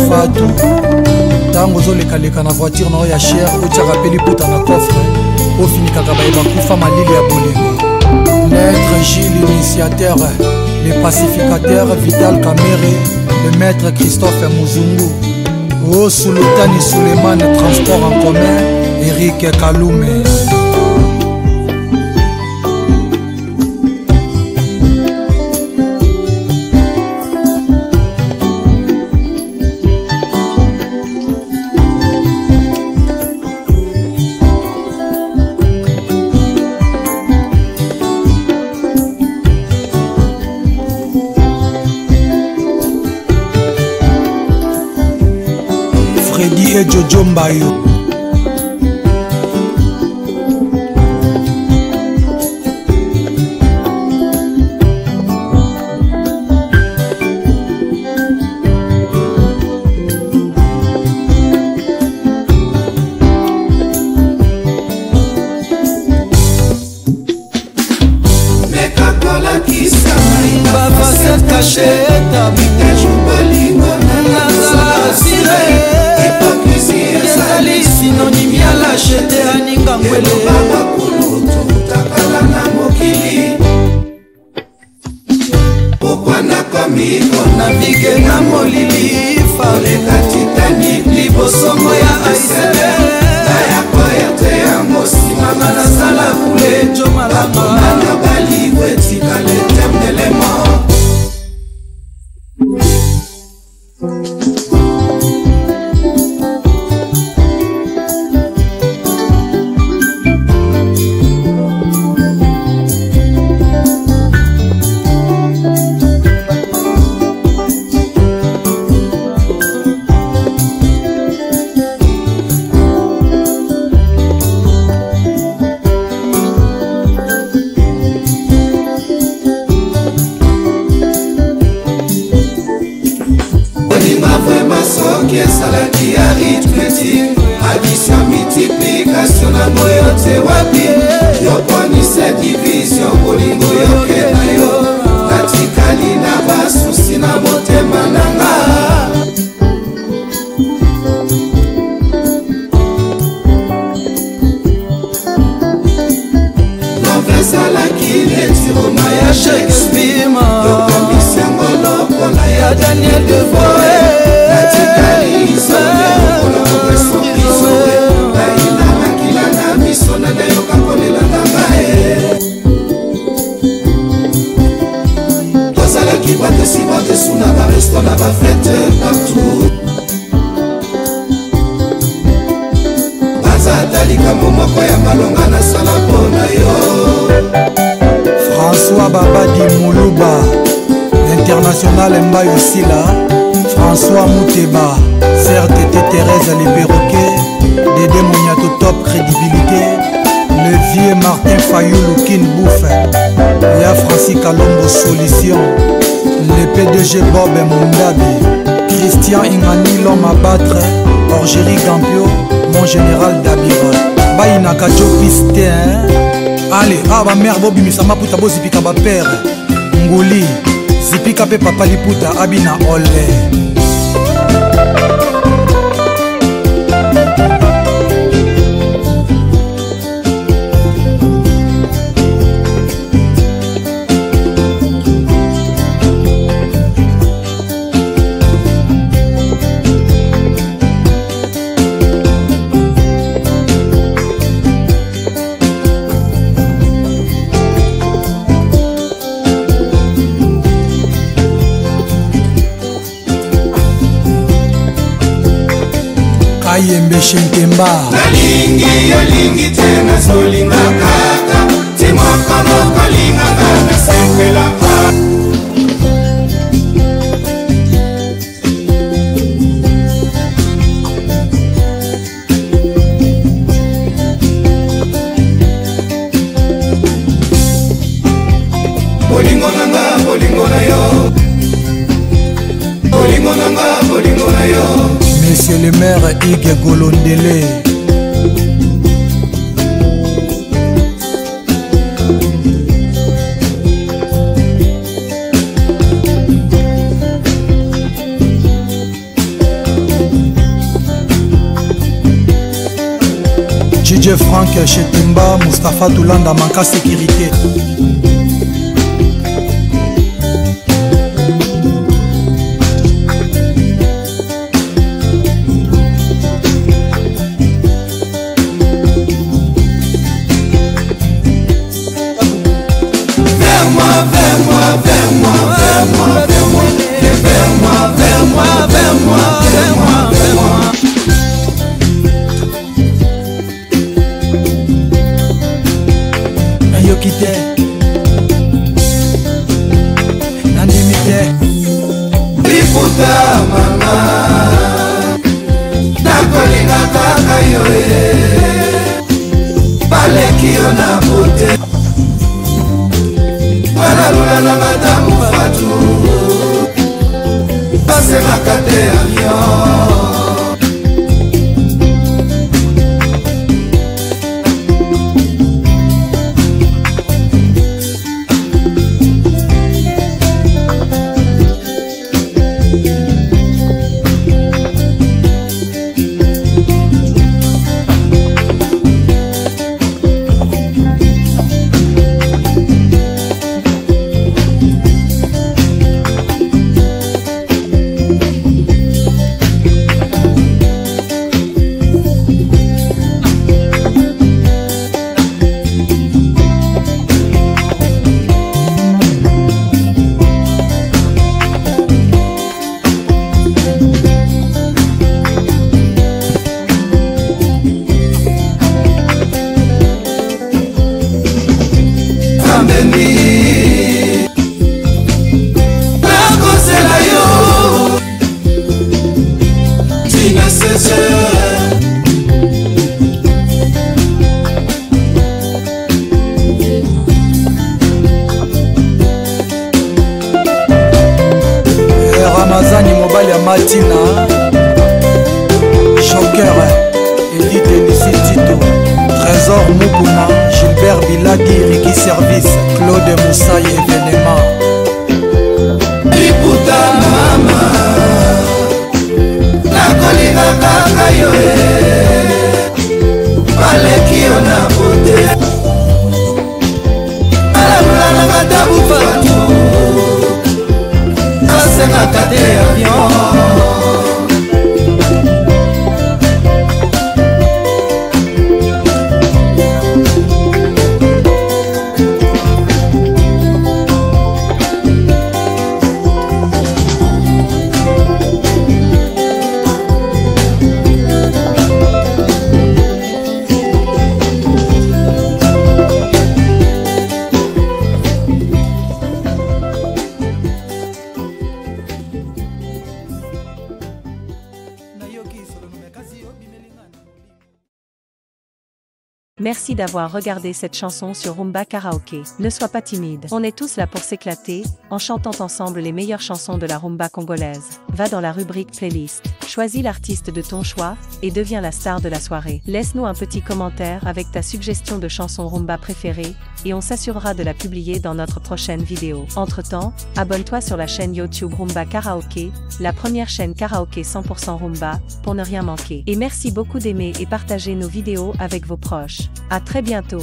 Fatou tango ozolekaleka na voiture na oyo ya cher otiaka mpe liputa na coffre ofinikaka bakufa malili ya bolingo. Maître Gilles initiateur, le pacificateur Vital Kamere, le maître Christophe Muzungu, O Sultani Suleiman transport en commun Eric Kalume. Freddy et Jojo Mbayo. François Babadi Moulouba, l'international Mbaye aussi là. François Mouteba, CRTT Thérèse les perroquets, Dédé Moniato top crédibilité, le vieux Martin Fayou Kin Bouffe, Y'a Francis Kalombo solution, le PDG Bob Mondabi, Christian Ingani l'homme à battre, Orgérie Gampio, mon général Dabira, Baïnaka Joe Pisté, allez, ah ma mère Bobi Misama Puta Bo Zipika ba père, Nguli, Zipika pe Papa Liputa Abina Ole. Ayembe Shenkemba nalingi yolingi tena solinga kaka timaka mokalinga na sepela bolingo na yo bolingo na yo. Monsieur le maire Ige Golondele, DJ Frank Chetemba, Mustapha Toulanda, Manka Sécurité. Liputa mama nakolinga kaka yo baleki yo na bote wana lula na madamu fatu basemaka te avion. Nakosela yo tina sese Ramazani mobali ya Matina Joker Edith Elisi Tito Trésor Mukuna Gilbert Biladi Ricky Service Claude Moussaï événement Liputa mama nakolinga kaka yo baleki yo na bote alalula na madamu fatu asengaka te avion. Merci d'avoir regardé cette chanson sur Rumba Karaoké. Ne sois pas timide. On est tous là pour s'éclater, en chantant ensemble les meilleures chansons de la rumba congolaise. Va dans la rubrique playlist, choisis l'artiste de ton choix, et deviens la star de la soirée. Laisse-nous un petit commentaire avec ta suggestion de chanson rumba préférée, et on s'assurera de la publier dans notre prochaine vidéo. Entre-temps, abonne-toi sur la chaîne YouTube Rumba Karaoké, la première chaîne karaoké 100% rumba, pour ne rien manquer. Et merci beaucoup d'aimer et partager nos vidéos avec vos proches. À très bientôt.